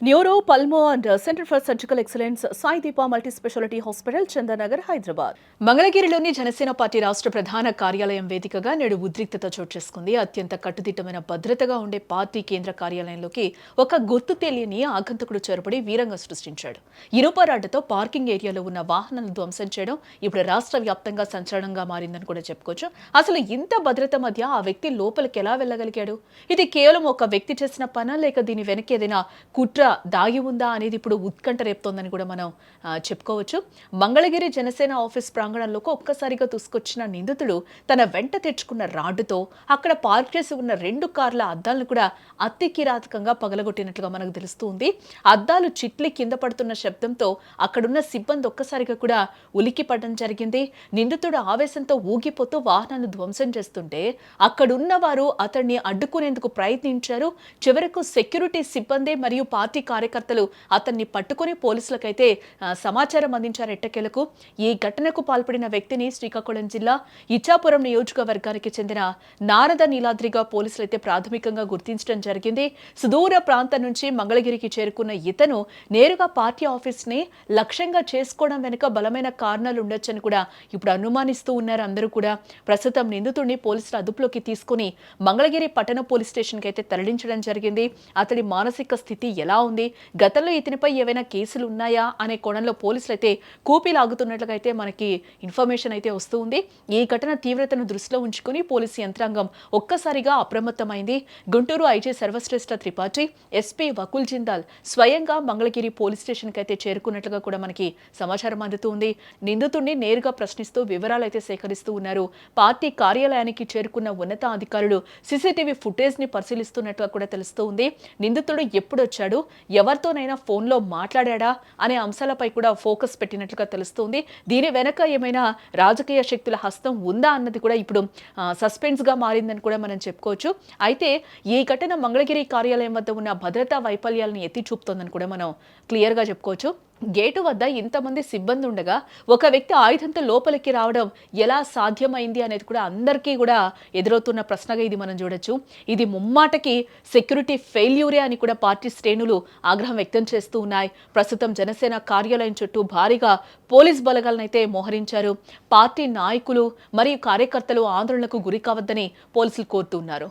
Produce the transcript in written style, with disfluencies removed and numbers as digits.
Neuro pulmo and centre for surgical excellence Sai Deepa multi speciality hospital Chandanagar Hyderabad. మంగళగిరిలోని Janasena party రాష్ట్ర ప్రధాన కార్యాలయం వేదికగా నేడు ఉద్రిక్తత చోటు చేసుకుంది. అత్యంత కట్టుదిట్టమైన భద్రతగా ఉండే పార్టీ కేంద్ర కార్యాలయంలోకి ఒక గుర్తు తెలియని ఆగంతకుడు చొరబడి వీరంగం సృష్టించాడు. ఇనుప రాడ్డుతో పార్కింగ్ ఏరియాలో ఉన్న వాహనాలను ధ్వంసం చేయడం ఇప్పుడు రాష్ట్ర వ్యాప్తంగా సంచలనంగా మారిందని కూడా చెప్పుకోవచ్చు. అసలు ఇంత భద్రత మధ్య ఆ వ్యక్తి లోపలికి ఎలా వెళ్ళగలిగాడు? ఇది కేవలం ఒక వ్యక్తి చేసిన పనా, లేక దీని వెనక ఏదైనా కుట్ర దాగి ఉందా అనేది ఇప్పుడు ఉత్కంఠ రేపుతోందని కూడా మనం చెప్పుకోవచ్చు. మంగళగిరి జనసేన ఆఫీస్ ప్రాంగణంలోకి ఒక్కసారిగా దూసుకొచ్చిన నిందితుడు తన వెంట తెచ్చుకున్న రాడ్డుతో అక్కడ పార్క్ చేసి ఉన్న 2 కార్ల అద్దాలను కూడా అతి కిరాతకంగా పగలగొట్టినట్లుగా మనకు తెలుస్తుంది. అద్దాలు చిట్లి కింద పడుతున్న శబ్దంతో అక్కడున్న సిబ్బంది ఒక్కసారిగా కూడా ఉలికి పడడం జరిగింది. నిందితుడు ఆవేశంతో ఊగిపోతూ వాహనాన్ని ధ్వంసం చేస్తుంటే అక్కడున్న వారు అతన్ని అడ్డుకునేందుకు ప్రయత్నించారు. చివరకు సెక్యూరిటీ సిబ్బంది మరియు పార్టీ కార్యకర్తలు అతన్ని పట్టుకుని పోలీసులకైతే సమాచారం అందించారు. ఎట్టకేలకు ఈ ఘటనకు పాల్పడిన వ్యక్తిని శ్రీకాకుళం జిల్లా ఇచ్చాపురం నియోజకవర్గానికి చెందిన నారద నీలాద్రిగా పోలీసులు అయితే ప్రాథమికంగా గుర్తించడం జరిగింది. సుదూర ప్రాంతం నుంచి మంగళగిరికి చేరుకున్న ఇతను నేరుగా పార్టీ ఆఫీస్ ని లక్ష్యంగా చేసుకోవడం వెనుక బలమైన కారణాలు ఉండొచ్చని కూడా ఇప్పుడు అనుమానిస్తూ ఉన్నారు అందరూ కూడా. ప్రస్తుతం నిందితుడిని పోలీసులు అదుపులోకి తీసుకుని మంగళగిరి పట్టణ పోలీస్ స్టేషన్ కి అయితే తరలించడం జరిగింది. అతడి మానసిక స్థితి ఎలా ఉంది, గతంలో ఇతనిపై ఏవైనా కేసులు ఉన్నాయా అనే కోణంలో పోలీసులు అయితే కూపీలాగుతున్నట్లుగా అయితే మనకి ఇన్ఫర్మేషన్ అయితే వస్తూ ఉంది. ఈ ఘటన తీవ్రతను దృష్టిలో ఉంచుకుని పోలీసు యంత్రాంగం ఒక్కసారిగా అప్రమత్తమైంది. గుంటూరు ఐజీ సర్వశ్రేష్ఠ త్రిపాఠి, ఎస్పీ వకుల్ జిందాల్ స్వయంగా మంగళగిరి పోలీస్ స్టేషన్ కి అయితే చేరుకున్నట్లుగా కూడా మనకి సమాచారం అందుతూ ఉంది. నిందితుడిని నేరుగా ప్రశ్నిస్తూ వివరాలు అయితే సేకరిస్తూ ఉన్నారు. పార్టీ కార్యాలయానికి చేరుకున్న ఉన్నతాధికారులు సీసీటీవీ ఫుటేజ్ ని పరిశీలిస్తున్నట్టుగా కూడా తెలుస్తూ ఉంది. నిందితుడు ఎప్పుడు వచ్చాడు, ఎవరితోనైనా ఫోన్లో మాట్లాడా అనే అంశాలపై కూడా ఫోకస్ పెట్టినట్లుగా తెలుస్తుంది. దీని వెనక ఏమైనా రాజకీయ శక్తుల హస్తం ఉందా అన్నది కూడా ఇప్పుడు సస్పెన్స్ గా మారిందని కూడా మనం చెప్పుకోవచ్చు. అయితే ఈ ఘటన మంగళగిరి కార్యాలయం వద్ద ఉన్న భద్రతా వైఫల్యాలను ఎత్తి చూపుతోందని కూడా మనం క్లియర్ గా చెప్పుకోవచ్చు. గేటు వద్ద ఇంతమంది సిబ్బంది ఉండగా ఒక వ్యక్తి ఆయుధంతో లోపలికి రావడం ఎలా సాధ్యమైంది అనేది కూడా అందరికీ కూడా ఎదురవుతున్న ప్రశ్నగా ఇది మనం చూడొచ్చు. ఇది ముమ్మాటకి సెక్యూరిటీ ఫెయిల్యూరే అని కూడా పార్టీ శ్రేణులు ఆగ్రహం వ్యక్తం చేస్తూ ఉన్నాయి. ప్రస్తుతం జనసేన కార్యాలయం చుట్టూ భారీగా పోలీస్ బలగాలను అయితే మోహరించారు. పార్టీ నాయకులు మరియు కార్యకర్తలు ఆందోళనకు గురి కావద్దని పోలీసులు కోరుతున్నారు.